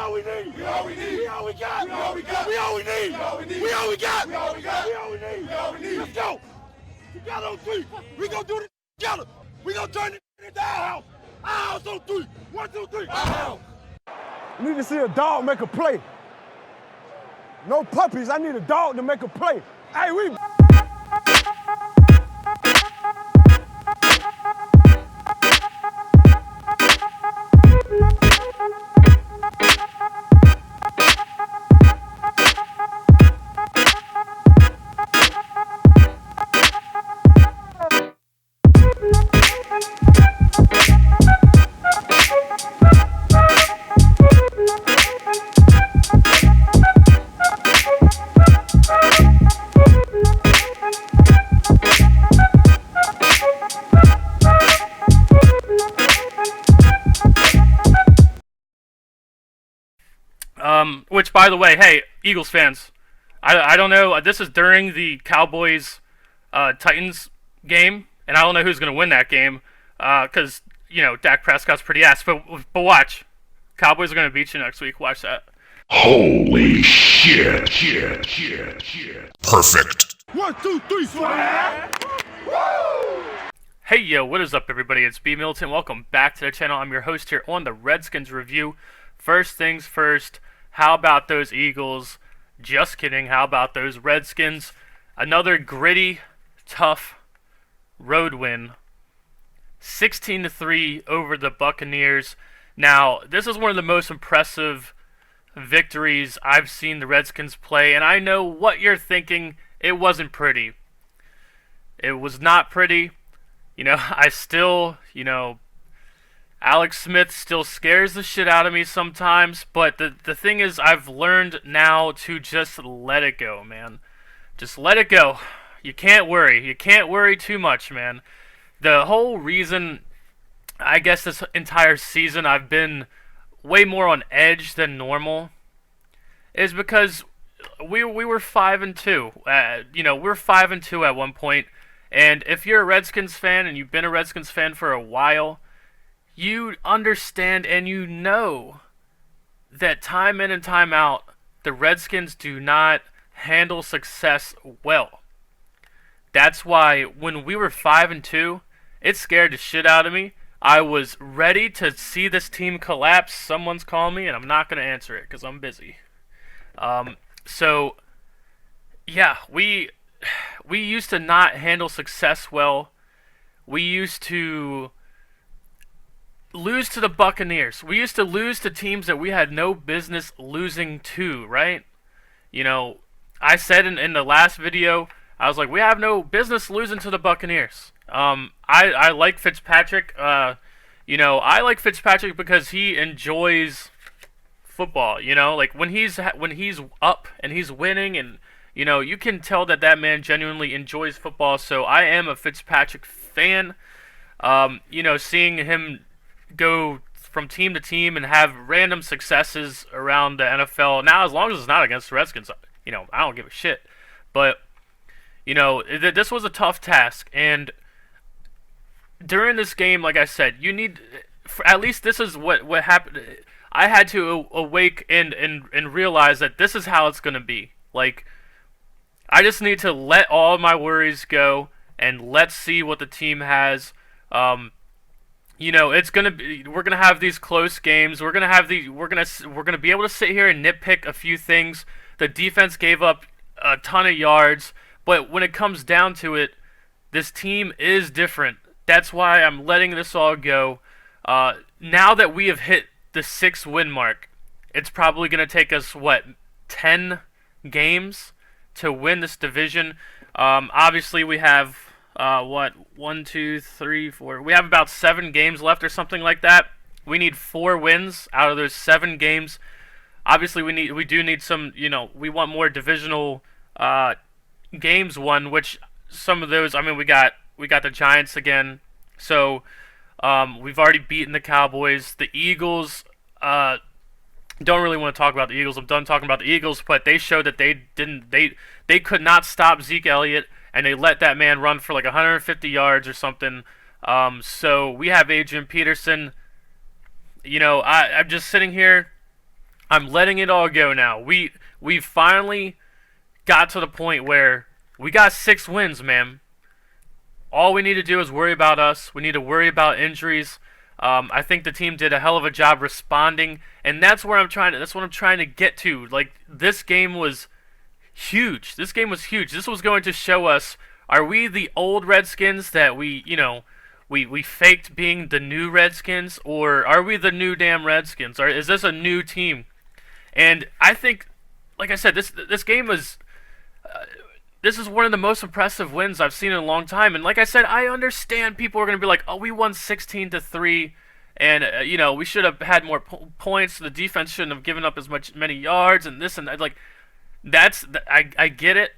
all we need. We all we need. We all we got. We all we got. We all we need. We all we need. We all we got. We all we got. We all we need. We all we need. Let's go. Together on three. We gonna do this together. We gonna turn this into our house. Our house on three. 1, 2, 3. Our house. I need to see a dog make a play. No puppies. I need a dog to make a play. Hey, we. Which, by the way, hey, Eagles fans, I don't know, this is during the Cowboys Titans game, and I don't know who's going to win that game, because, you know, Dak Prescott's pretty ass, but watch. Cowboys are going to beat you next week. Watch that. Holy shit. Perfect. 1, 2, 3, swag. Woo! Hey, yo, what is up, everybody? It's B. Militant. Welcome back to the channel. I'm your host here on the Redskins Review. First things first, how about those Eagles? Just kidding. How about those Redskins? Another gritty, tough road win. 16-3 over the Buccaneers. Now, this is one of the most impressive victories I've seen the Redskins play, and I know what you're thinking. It wasn't pretty. It was not pretty. You know, I still, Alex Smith still scares the shit out of me sometimes, but the thing is, I've learned now to just let it go, man. Just let it go. You can't worry. You can't worry too much, man. The whole reason, I guess, this entire season I've been way more on edge than normal is because we were 5-2. We're 5-2 at one point, and if you're a Redskins fan and you've been a Redskins fan for a while, you understand and you know that time in and time out, the Redskins do not handle success well. That's why when we were 5-2, it scared the shit out of me. I was ready to see this team collapse. Someone's calling me, and I'm not going to answer it because I'm busy. So, yeah, we used to not handle success well. We used to lose to the Buccaneers. We used to lose to teams that we had no business losing to, right? You know, I said in the last video, I was like, we have no business losing to the Buccaneers. I like Fitzpatrick. I like Fitzpatrick because he enjoys football. You know, like when he's up and he's winning, and you can tell that man genuinely enjoys football. So I am a Fitzpatrick fan. Seeing him go from team to team and have random successes around the NFL. Now, as long as it's not against the Redskins, I don't give a shit. But this was a tough task, and during this game, like I said, you need, at least this is what happened. I had to awake and realize that this is how it's going to be. Like, I just need to let all my worries go and let's see what the team has. It's gonna be. We're gonna have these close games. We're gonna be able to sit here and nitpick a few things. The defense gave up a ton of yards, but when it comes down to it, this team is different. That's why I'm letting this all go. Now that we have hit the 6-win mark, it's probably gonna take us 10 games to win this division. Obviously, we have 1, 2, 3, 4. We have about 7 games left or something like that. We need 4 wins out of those 7 games. Obviously, we do need some. We want more divisional games won. Which some of those. I mean, we got the Giants again. So we've already beaten the Cowboys. The Eagles. Don't really want to talk about the Eagles. I'm done talking about the Eagles. But they showed that they could not stop Zeke Elliott. And they let that man run for like 150 yards or something. So we have Adrian Peterson. I'm just sitting here I'm letting it all go now. We finally got to the point where we got 6 wins, man. All we need to do is worry about us. We need to worry about injuries. I think the team did a hell of a job responding, and that's where that's what I'm trying to get to. Like, this game was huge. This game was huge. This was going to show us, are we the old Redskins that we faked being the new Redskins, or are we the new damn Redskins? Or is this a new team? And I think, like I said, this game was. This is one of the most impressive wins I've seen in a long time. And like I said, I understand people are going to be like, "Oh, we won 16-3, and we should have had more points. The defense shouldn't have given up many yards, and this and that." Like, I get it,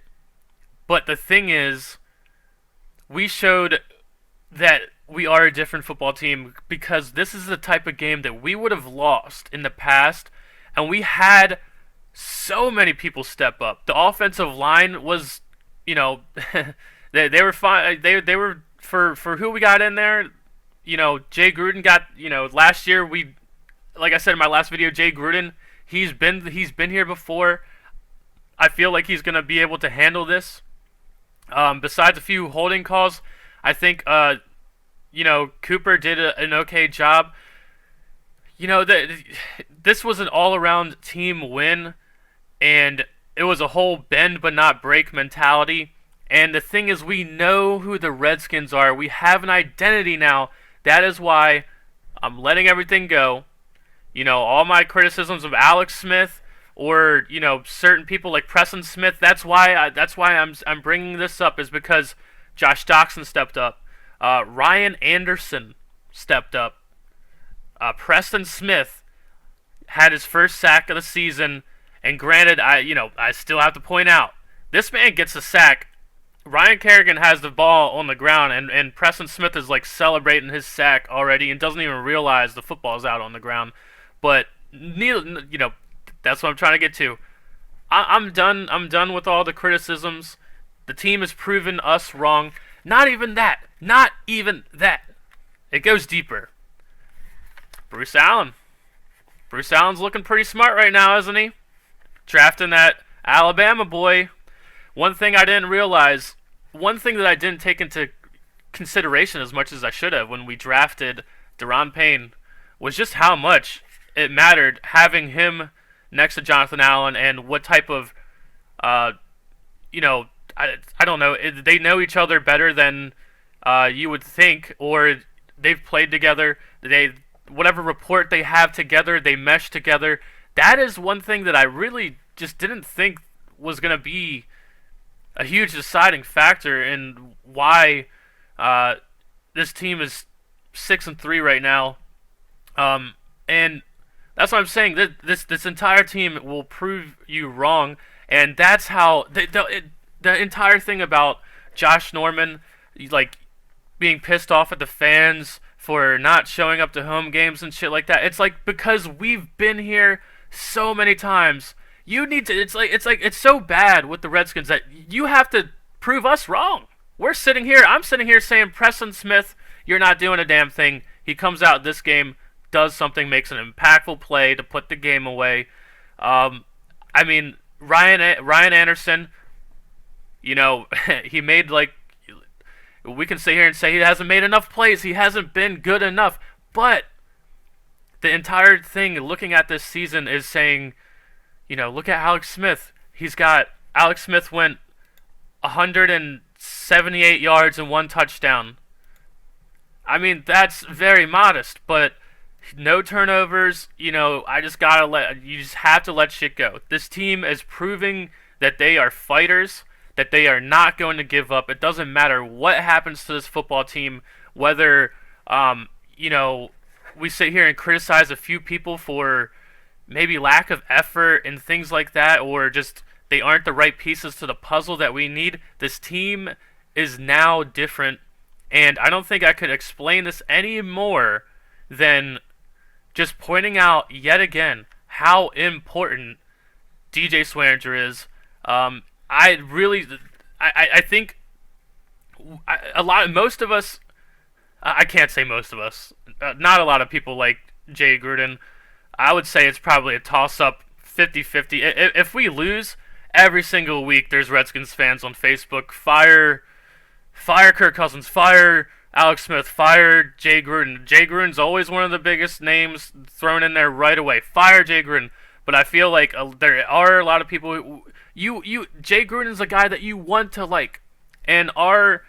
but the thing is, we showed that we are a different football team, because this is the type of game that we would have lost in the past, and we had so many people step up. The offensive line was, they were fine. They were for who we got in there. Jay Gruden got, last year like I said in my last video, Jay Gruden, he's been here before. I feel like he's gonna be able to handle this. Besides a few holding calls, I think Cooper did an okay job. This was an all-around team win, and it was a whole bend but not break mentality. And the thing is, we know who the Redskins are. We have an identity now. That is why I'm letting everything go. All my criticisms of Alex Smith, or certain people like Preston Smith. That's why I'm bringing this up, is because Josh Doxson stepped up. Ryan Anderson stepped up. Preston Smith had his first sack of the season, and granted, I still have to point out, this man gets a sack. Ryan Kerrigan has the ball on the ground, and Preston Smith is like celebrating his sack already and doesn't even realize the football's out on the ground. But that's what I'm trying to get to. I'm done. I'm done with all the criticisms. The team has proven us wrong. Not even that. Not even that. It goes deeper. Bruce Allen. Bruce Allen's looking pretty smart right now, isn't he? Drafting that Alabama boy. One thing I didn't realize, one thing that I didn't take into consideration as much as I should have when we drafted Daron Payne, was just how much it mattered having him next to Jonathan Allen, and what type of, I don't know, they know each other better than you would think, or they've played together. Whatever rapport they have together, they mesh together. That is one thing that I really just didn't think was going to be a huge deciding factor in why this team is 6-3 right now. And that's what I'm saying. This entire team will prove you wrong, and that's how the entire thing about Josh Norman, like, being pissed off at the fans for not showing up to home games and shit like that. It's like, because we've been here so many times. You need to. It's so bad with the Redskins that you have to prove us wrong. I'm sitting here saying, Preston Smith, you're not doing a damn thing. He comes out this game, does something, makes an impactful play to put the game away. Ryan Anderson, he made, like, we can sit here and say he hasn't made enough plays. He hasn't been good enough. But the entire thing, looking at this season, is saying, look at Alex Smith. Alex Smith went 178 yards and 1 touchdown. I mean, that's very modest, but no turnovers. You just have to let shit go. This team is proving that they are fighters, that they are not going to give up. It doesn't matter what happens to this football team, whether, we sit here and criticize a few people for maybe lack of effort and things like that, or just they aren't the right pieces to the puzzle that we need. This team is now different, and I don't think I could explain this any more than just pointing out yet again how important DJ Swearinger is. I think most of us, I can't say most of us, not a lot of people like Jay Gruden. I would say it's probably a toss-up 50-50. If we lose every single week, there's Redskins fans on Facebook. Fire Kirk Cousins, fire Alex Smith, fire Jay Gruden. Jay Gruden's always one of the biggest names thrown in there right away. Fire Jay Gruden. But I feel like there are a lot of people who, Jay Gruden's a guy that you want to like. And our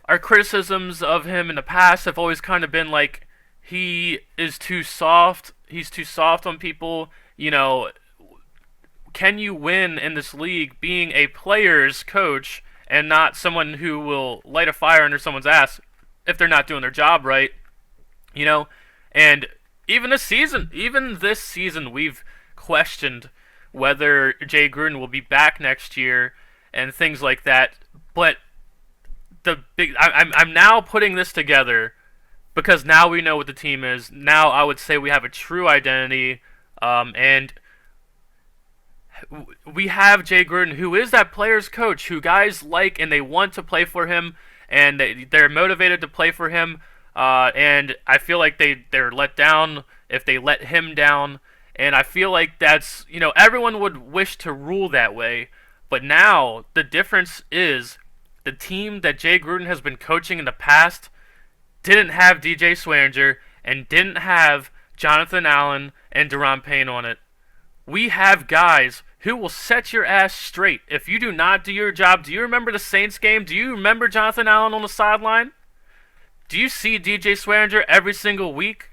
criticisms of him in the past have always kind of been like, he is too soft. He's too soft on people. Can you win in this league being a player's coach and not someone who will light a fire under someone's ass if they're not doing their job right? And even this season, we've questioned whether Jay Gruden will be back next year and things like that. But I'm now putting this together because now we know what the team is. Now I would say we have a true identity, and we have Jay Gruden, who is that player's coach, who guys like and they want to play for him, and they're motivated to play for him. And I feel like they're let down if they let him down. And I feel like that's, everyone would wish to rule that way. But now the difference is the team that Jay Gruden has been coaching in the past didn't have DJ Swearinger and didn't have Jonathan Allen and Deron Payne on it. We have guys who will set your ass straight. If you do not do your job, do you remember the Saints game? Do you remember Jonathan Allen on the sideline? Do you see DJ Swearinger every single week?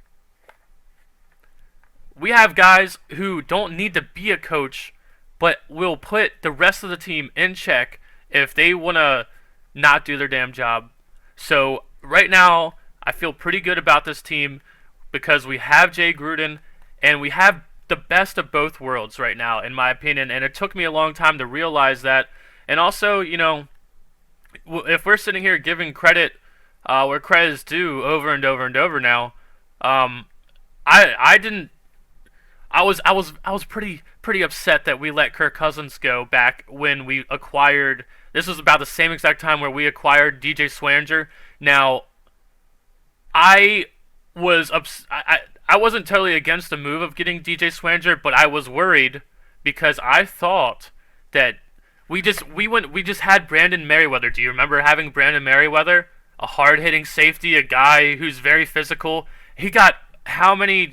We have guys who don't need to be a coach, but will put the rest of the team in check if they want to not do their damn job. So right now, I feel pretty good about this team because we have Jay Gruden and we have the best of both worlds right now, in my opinion. And it took me a long time to realize that. And also, if we're sitting here giving credit where credit is due over and over and over now, I was pretty upset that we let Kirk Cousins go back when we acquired. This was about the same exact time where we acquired DJ Swearinger. Now, I wasn't totally against the move of getting DJ Swearinger, but I was worried because I thought that we just had Brandon Meriweather. Do you remember having Brandon Meriweather? A hard-hitting safety, a guy who's very physical. He got how many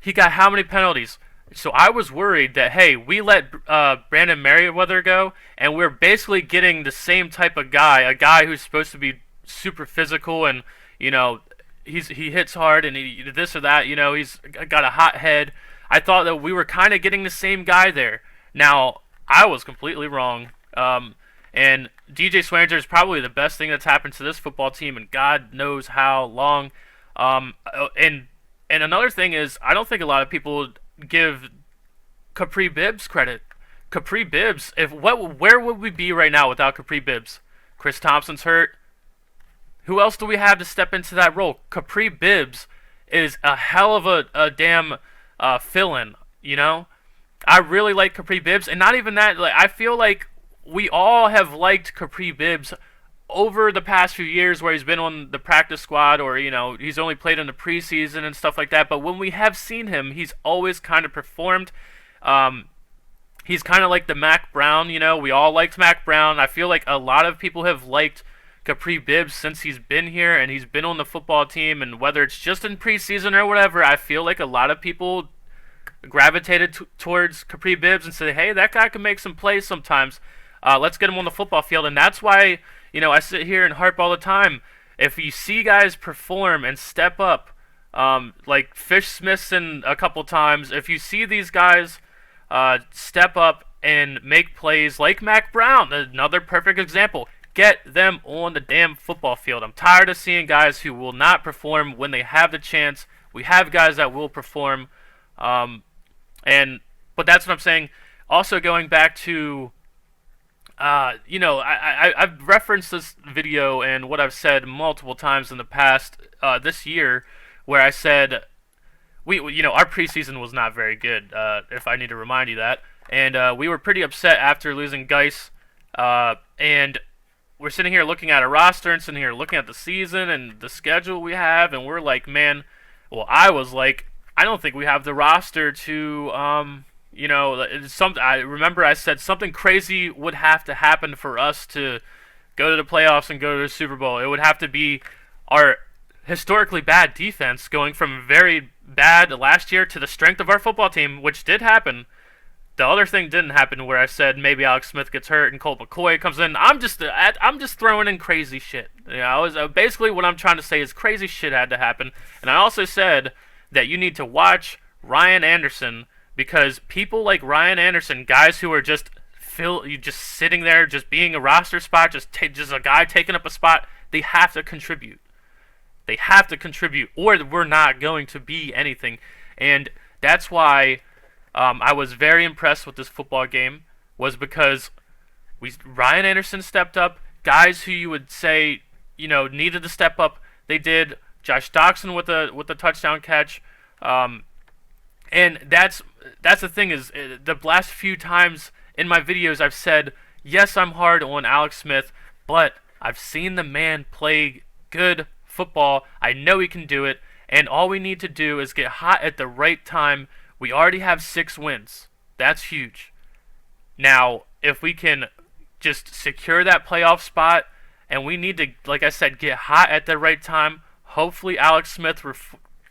penalties? So I was worried that, hey, we let Brandon Meriweather go, and we're basically getting the same type of guy, a guy who's supposed to be super physical and, he hits hard and this or that, he's got a hot head. I thought that we were kind of getting the same guy there. Now, I was completely wrong. And DJ Swearinger is probably the best thing that's happened to this football team in God knows how long. And another thing is, I don't think a lot of people give Capri Bibbs credit. Capri Bibbs, where would we be right now without Capri Bibbs? Chris Thompson's hurt. Who else do we have to step into that role? Capri Bibbs is a hell of a damn fill-in, I really like Capri Bibbs, and not even that. I feel like we all have liked Capri Bibbs over the past few years where he's been on the practice squad or, he's only played in the preseason and stuff like that. But when we have seen him, he's always kind of performed. He's kind of like the Mac Brown, we all liked Mac Brown. I feel like a lot of people have liked Capri Bibbs since he's been here and he's been on the football team. And whether it's just in preseason or whatever, I feel like a lot of people gravitated towards Capri Bibbs and said, hey, that guy can make some plays sometimes. Let's get him on the football field. And that's why, I sit here and harp all the time. If you see guys perform and step up, like Fish Smithson a couple times, if you see these guys step up and make plays like Mac Brown, another perfect example, get them on the damn football field. I'm tired of seeing guys who will not perform when they have the chance. We have guys that will perform. But that's what I'm saying. Also going back to I've referenced this video and what I've said multiple times in the past this year, where I said our preseason was not very good. If I need to remind you that, and we were pretty upset after losing Geis, and we're sitting here looking at a roster and sitting here looking at the season and the schedule we have, and we're like, man. Well, I was like, I don't think we have the roster to, I remember I said something crazy would have to happen for us to go to the playoffs and go to the Super Bowl. It would have to be our historically bad defense going from very bad last year to the strength of our football team, which did happen. The other thing didn't happen, where I said maybe Alex Smith gets hurt and Colt McCoy comes in. I'm just throwing in crazy shit. Basically what I'm trying to say is crazy shit had to happen. And I also said that you need to watch Ryan Anderson, because people like Ryan Anderson, guys who are just sitting there, just being a roster spot, just a guy taking up a spot, they have to contribute. They have to contribute, or we're not going to be anything. And that's why I was very impressed with this football game, was because Ryan Anderson stepped up. Guys who you would say needed to step up, they did. Josh Doxson with a touchdown catch, and that's the thing is the last few times in my videos I've said, yes, I'm hard on Alex Smith, but I've seen the man play good football. I know he can do it, and all we need to do is get hot at the right time. We already have 6 wins. That's huge. Now, if we can just secure that playoff spot, and we need to, like I said, get hot at the right time, hopefully Alex Smith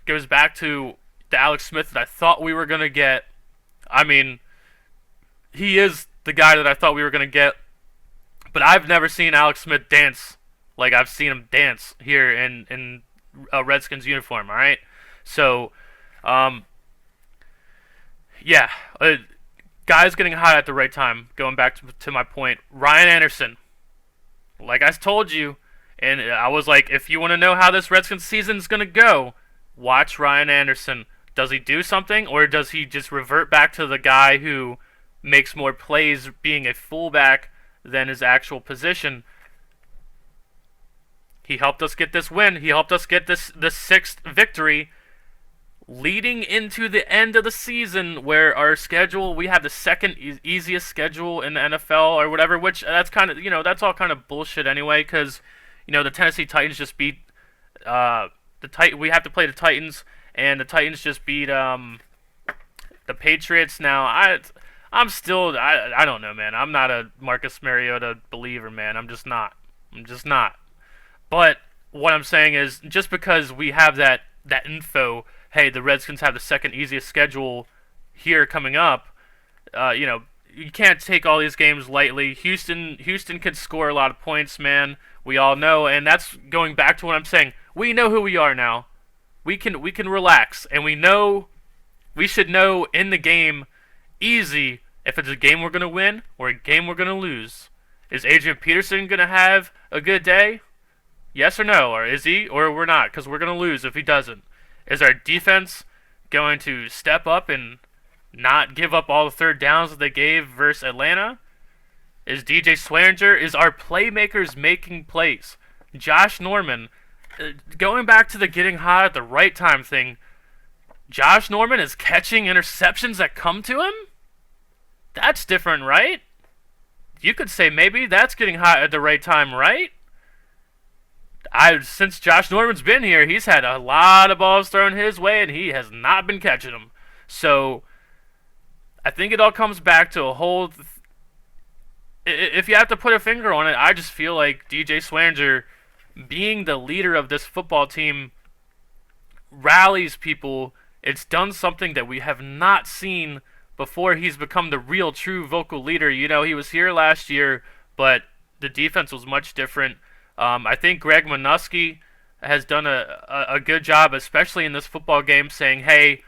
goes back to the Alex Smith that I thought we were going to get. I mean, he is the guy that I thought we were going to get, but I've never seen Alex Smith dance like I've seen him dance here in a Redskins uniform, all right? So, yeah, guys getting hot at the right time. Going back to my point, Ryan Anderson, like I told you, and I was like, if you want to know how this Redskins season is going to go, watch Ryan Anderson. Does he do something, or does he just revert back to the guy who makes more plays being a fullback than his actual position? He helped us get this win. He helped us get the 6th victory, leading into the end of the season, where our schedule, we have the second easiest schedule in the NFL or whatever, which that's kind of, that's all kind of bullshit anyway, because, the Tennessee Titans just beat, we have to play the Titans, and the Titans just beat, the Patriots. Now, I'm still, I don't know, man. I'm not a Marcus Mariota believer, man. I'm just not. But what I'm saying is, just because we have that info, hey, the Redskins have the second easiest schedule here coming up, you can't take all these games lightly. Houston can score a lot of points, man. We all know, and that's going back to what I'm saying. We know who we are now. We can relax, and we should know in the game easy if it's a game we're going to win or a game we're going to lose. Is Adrian Peterson going to have a good day? Yes or no? Or is he? Or we're not, because we're going to lose if he doesn't. Is our defense going to step up and not give up all the third downs that they gave versus Atlanta? Is DJ Swearinger, is our playmakers making plays? Josh Norman, going back to the getting hot at the right time thing, Josh Norman is catching interceptions that come to him? That's different, right? You could say maybe that's getting hot at the right time, right? Since Josh Norman's been here, he's had a lot of balls thrown his way, and he has not been catching them. So, I think it all comes back to a whole... If you have to put a finger on it, I just feel like DJ Swearinger, being the leader of this football team, rallies people. It's done something that we have not seen before he's become the real, true vocal leader. He was here last year, but the defense was much different. I think Greg Minuski has done a good job, especially in this football game, saying, hey,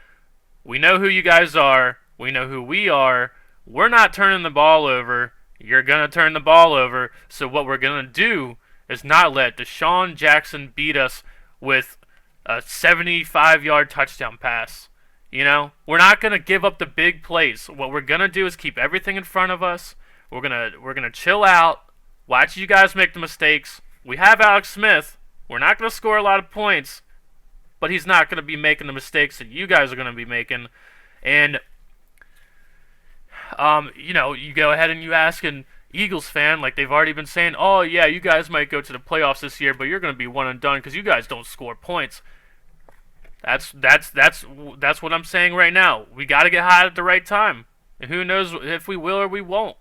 we know who you guys are. We know who we are. We're not turning the ball over. You're going to turn the ball over. So what we're going to do is not let Deshaun Jackson beat us with a 75-yard touchdown pass. We're not going to give up the big plays. What we're going to do is keep everything in front of us. We're going to chill out, watch you guys make the mistakes. We have Alex Smith. We're not going to score a lot of points, but he's not going to be making the mistakes that you guys are going to be making. And, you go ahead and you ask an Eagles fan, like they've already been saying, oh, yeah, you guys might go to the playoffs this year, but you're going to be one and done because you guys don't score points. That's what I'm saying right now. We got to get hot at the right time. And who knows if we will or we won't.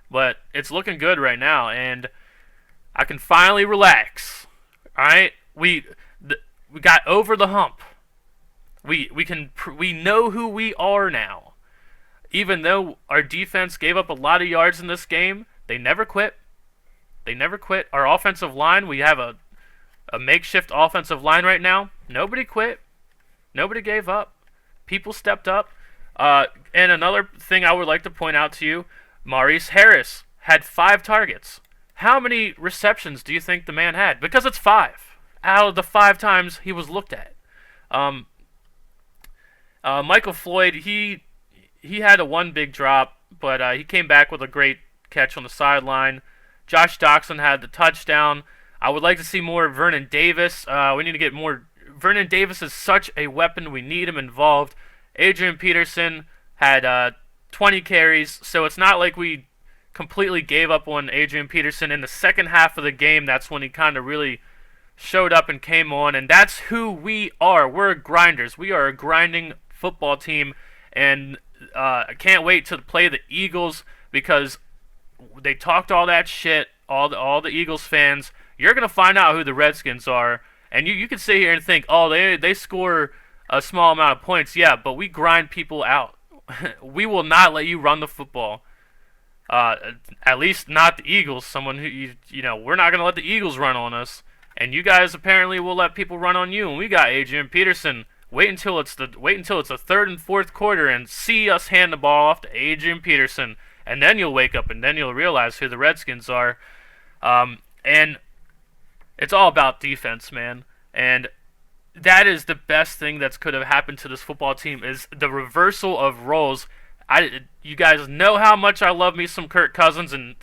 But it's looking good right now, and I can finally relax. All right, we got over the hump. We know who we are now. Even though our defense gave up a lot of yards in this game, they never quit. They never quit. Our offensive line, we have a makeshift offensive line right now. Nobody quit. Nobody gave up. People stepped up. And another thing I would like to point out to you, Maurice Harris had 5 targets. How many receptions do you think the man had? Because it's 5 out of the 5 times he was looked at. Michael Floyd, he had a 1 big drop, but he came back with a great catch on the sideline. Josh Doxson had the touchdown. I would like to see more Vernon Davis. We need to get more. Vernon Davis is such a weapon. We need him involved. Adrian Peterson had 20 carries, so it's not like we completely gave up on Adrian Peterson. In the second half of the game, that's when he kind of really showed up and came on, and that's who we are. We're grinders. We are a grinding football team, and I can't wait to play the Eagles because they talked all that shit, all the Eagles fans. You're going to find out who the Redskins are, and you can sit here and think, oh, they score a small amount of points. Yeah, but we grind people out. We will not let you run the football. At least not the Eagles. Someone who we're not going to let the Eagles run on us, and you guys apparently will let people run on you. And we got Adrian Peterson. Wait until it's the third and fourth quarter and see us hand the ball off to Adrian Peterson, and then you'll wake up and then you'll realize who the Redskins are. And it's all about defense, man. And that is the best thing that could have happened to this football team is the reversal of roles. You guys know how much I love me some Kirk Cousins and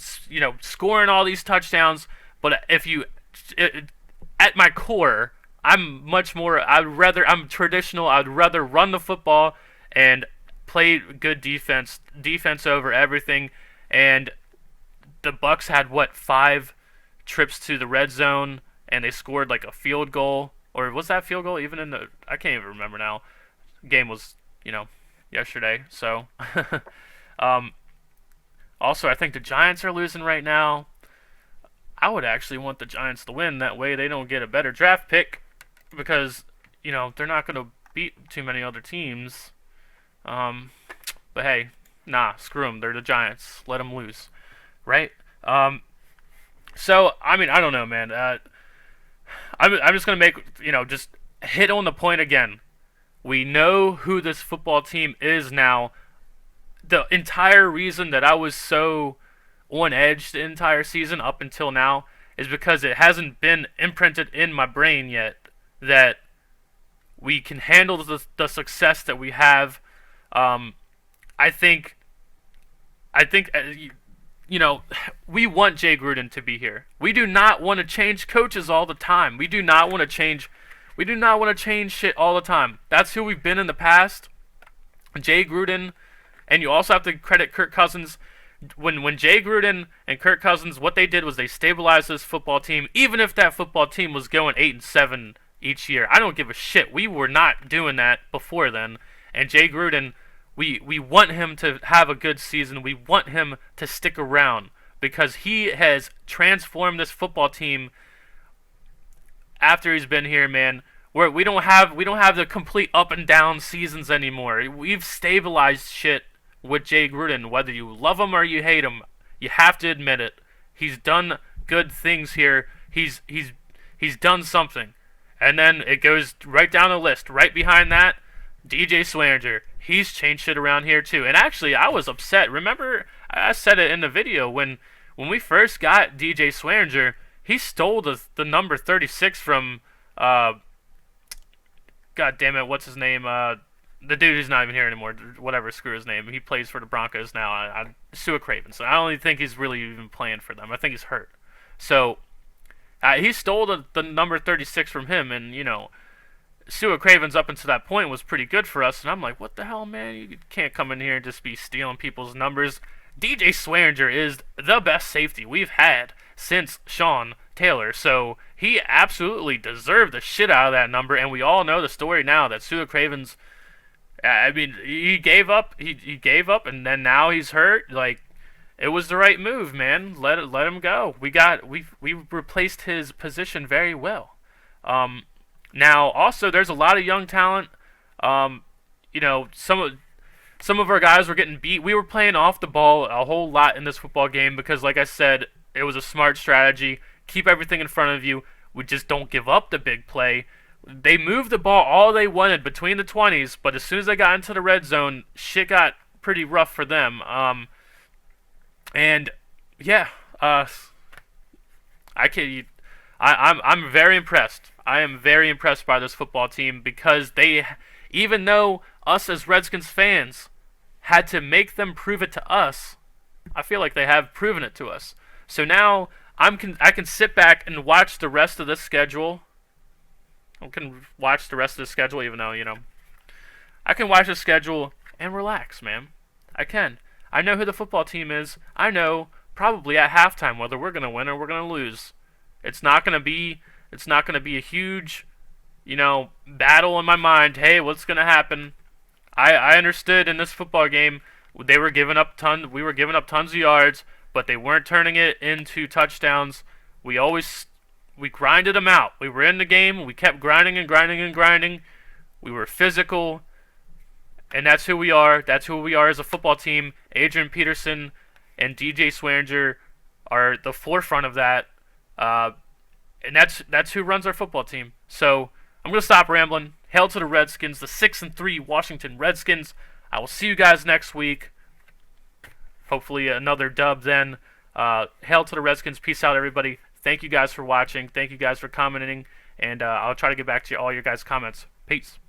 scoring all these touchdowns. But at my core, I'm traditional. I'd rather run the football and play good defense over everything. And the Bucs had 5 trips to the red zone, and they scored like a field goal, or was that field goal even in the? I can't even remember now. Game was yesterday, so. Also, I think the Giants are losing right now. I would actually want the Giants to win. That way, they don't get a better draft pick because they're not going to beat too many other teams. But hey, screw them. They're the Giants. Let them lose, right? So I mean, I don't know, man. I'm just gonna make just hit on the point again. We know who this football team is now. The entire reason that I was so on edge the entire season up until now is because it hasn't been imprinted in my brain yet that we can handle the success that we have. I think we want Jay Gruden to be here. We do not want to change coaches all the time. We do not want to change shit all the time. That's who we've been in the past. Jay Gruden, and you also have to credit Kirk Cousins. When Jay Gruden and Kirk Cousins, what they did was they stabilized this football team. Even if that football team was going 8-7 each year, I don't give a shit. We were not doing that before then. And Jay Gruden, we want him to have a good season. We want him to stick around because he has transformed this football team after he's been here, man. Where we don't have the complete up and down seasons anymore. We've stabilized shit with Jay Gruden. Whether you love him or you hate him, you have to admit it. He's done good things here. He's done something. And then it goes right down the list. Right behind that, DJ Swearinger. He's changed shit around here too. And actually, I was upset. Remember, I said it in the video when we first got DJ Swearinger, he stole the number 36 from God damn it, what's his name? The dude who's not even here anymore. Whatever, screw his name. He plays for the Broncos now. Sua Craven. So I don't even think he's really even playing for them. I think he's hurt. So he stole the number 36 from him, and Sua Craven's up until that point was pretty good for us, and I'm like, what the hell, man? You can't come in here and just be stealing people's numbers. DJ Swearinger is the best safety we've had since Sean Taylor, so he absolutely deserved the shit out of that number, and we all know the story now that Sua Cravens, I mean, he gave up, he gave up, and then now he's hurt. Like, it was the right move, man. Let him go. We replaced his position very well. Now also there's a lot of young talent. You know, some of our guys were getting beat. We were playing off the ball a whole lot in this football game because, like I said, it was a smart strategy. Keep everything in front of you. We just don't give up the big play. They moved the ball all they wanted between the 20s, but as soon as they got into the red zone, shit got pretty rough for them. And yeah, I'm very impressed. I am very impressed by this football team because they, even though us as Redskins fans had to make them prove it to us, I feel like they have proven it to us. So now I can sit back and watch the rest of the schedule. I can watch the rest of the schedule, even though, you know, I can watch the schedule and relax, man. I can. I know who the football team is. I know probably at halftime whether we're gonna win or we're gonna lose. It's not gonna be a huge, you know, battle in my mind. Hey, what's gonna happen? I understood in this football game we were giving up tons of yards, but they weren't turning it into touchdowns. We grinded them out. We were in the game. We kept grinding and grinding and grinding. We were physical. And that's who we are. That's who we are as a football team. Adrian Peterson and DJ Swearinger are the forefront of that. And that's who runs our football team. So I'm going to stop rambling. Hail to the Redskins, the 6-3 Washington Redskins. I will see you guys next week. Hopefully another dub then. Hail to the Redskins. Peace out, everybody. Thank you guys for watching. Thank you guys for commenting. And I'll try to get back to all your guys' comments. Peace.